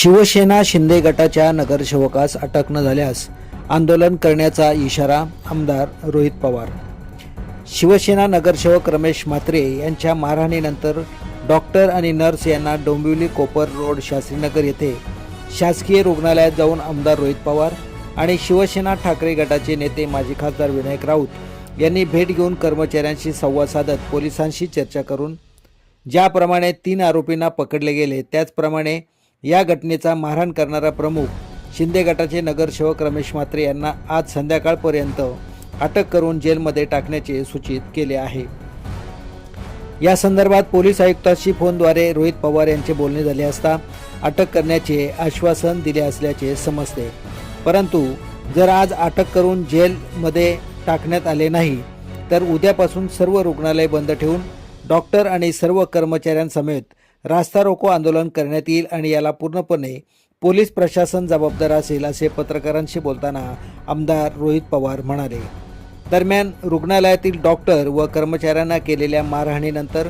शिवसेना शिंदे गटाच्या नगरसेवकास अटक न झाल्यास आंदोलन करण्याचा इशारा आमदार रोहित पवार. शिवसेना नगरसेवक रमेश म्हात्रे यांच्या मारहाणीनंतर डॉक्टर आणि नर्स यांना डोंबिवली कोपर रोड शास्त्रीनगर येथे शासकीय रुग्णालयात जाऊन आमदार रोहित पवार आणि शिवसेना ठाकरे गटाचे नेते माजी खासदार विनायक राऊत यांनी भेट घेऊन कर्मचाऱ्यांशी संवाद साधत पोलिसांशी चर्चा करून ज्याप्रमाणे 3 आरोपींना पकडले गेले त्याचप्रमाणे या घटनेचा मारहाण करणारा प्रमुख शिंदे गटाचे नगरसेवक रमेश म्हात्रे यांना आज संध्याकाळपर्यंत अटक करून जेलमध्ये टाकण्याचे सूचित केले आहे. या संदर्भात पोलीस आयुक्तांशी फोनद्वारे रोहित पवार यांचे बोलणे झाले असता अटक करण्याचे आश्वासन दिले असल्याचे समजते. परंतु जर आज अटक करून जेलमध्ये टाकण्यात आले नाही तर उद्यापासून सर्व रुग्णालय बंद ठेवून डॉक्टर आणि सर्व कर्मचाऱ्यांसमेत रास्ता रोको आंदोलन करण्यात येईल आणि याला पूर्णपणे पोलीस प्रशासन जबाबदार असेल असे पत्रकारांशी बोलताना आमदार रोहित पवार म्हणाले. दरम्यान रुग्णालयातील डॉक्टर व कर्मचाऱ्यांना केलेल्या मारहाणीनंतर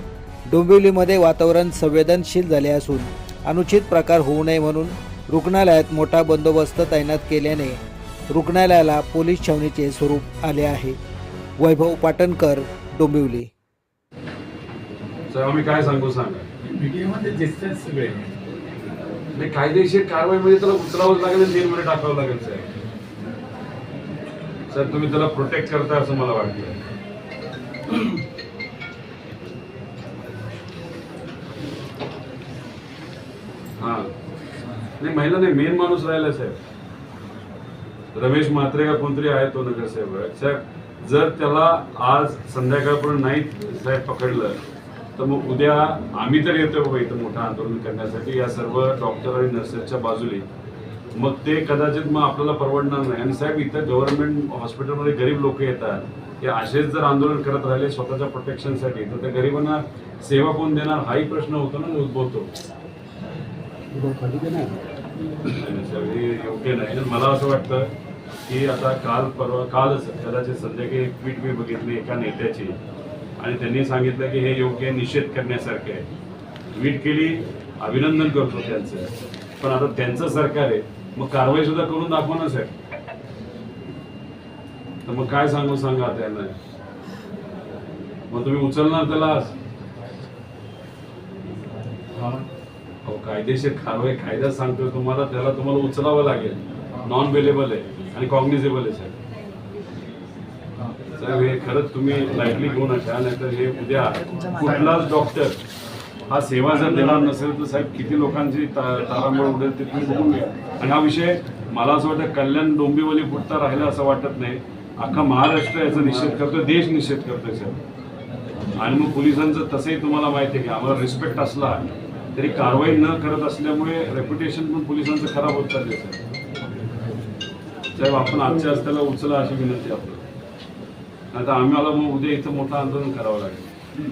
डोंबिवलीमध्ये वातावरण संवेदनशील झाले असून अनुचित प्रकार होऊ नये म्हणून रुग्णालयात मोठा बंदोबस्त तैनात केल्याने रुग्णालयाला पोलीस छावणीचे स्वरूप आले आहे. वैभव पाटणकर, डोंबिवली. आम्ही काय सांगू सांगा, मीडियामध्ये दिसतात सगळे. म्हणजे कायदेशीर कारवाईमध्ये त्याला उचलावंच लागेल, जेलमध्ये टाकावं लागेल. सर तुम्ही त्याला प्रोटेक्ट करता असं मला वाटतं. हा नाही, महिला नाही, मेन माणूस राहिला साहेब. रमेश म्हात्रे का कोणतरी आहे तो नगरसेवक साहेब. जर त्याला आज संध्याकाळपर्यंत नाही साहेब पकडलं तर मग उद्या आम्ही तर येतोय बाबा इथं मोठं आंदोलन करण्यासाठी या सर्व डॉक्टर आणि नर्सेसच्या बाजूने. मग ते कदाचित मग आपल्याला परवडणार नाही. आणि साहेब इथं गव्हर्नमेंट हॉस्पिटलमध्ये गरीब लोक येतात, हे असेच जर आंदोलन करत राहिले स्वतःच्या प्रोटेक्शनसाठी तर त्या गरिबांना सेवा कोण देणार हाही प्रश्न होतो ना, उद्भवतो. हे योग्य नाही. मला असं वाटतं की आता कालच कदाचित संध्याकाळी एक ट्विट मी बघितली एका नेत्याची आणि त्यांनी सांगितलं की हे योग्य निषेध करण्यासारखे आहे. ट्विट केली, अभिनंदन करतो त्यांचं. पण आता त्यांचं सरकार आहे, मग कारवाई सुद्धा करून दाखवा ना साहेब. तर मग काय सांगू सांगा त्यांना. मग तुम्ही उचलणार त्याला आज? हो, कायदेशीर कारवाई कायदा सांगतोय तुम्हाला, त्याला तुम्हाला उचलावं लागेल. नॉन बेलेबल आहे आणि कॉग्निझेबल आहे साहेब. साहेब हे खरंच तुम्ही लाईटली घेऊ नका, नाहीतर हे उद्या कुठलाच डॉक्टर हा सेवा जर देणार नसेल तर साहेब किती लोकांची तारांबळ उडेल ते तुम्ही बघून घ्या. आणि हा विषय मला असं वाटतं कल्याण डोंबिवली पुरता राहिला असं वाटत नाही. अख्खा महाराष्ट्र याचा निषेध करतोय, देश निषेध करतोय साहेब. आणि मग पोलिसांचं तसंही तुम्हाला माहिती आहे की आम्हाला रिस्पेक्ट असला तरी कारवाई न करत असल्यामुळे रेप्युटेशन पण पोलिसांचं खराब होत चालले साहेब. आपण आजच्या आज त्याला उचला अशी विनंती आपल्याला, नाही तर आम्हाला मग उद्या इथं मोठं आंदोलन करावं लागेल.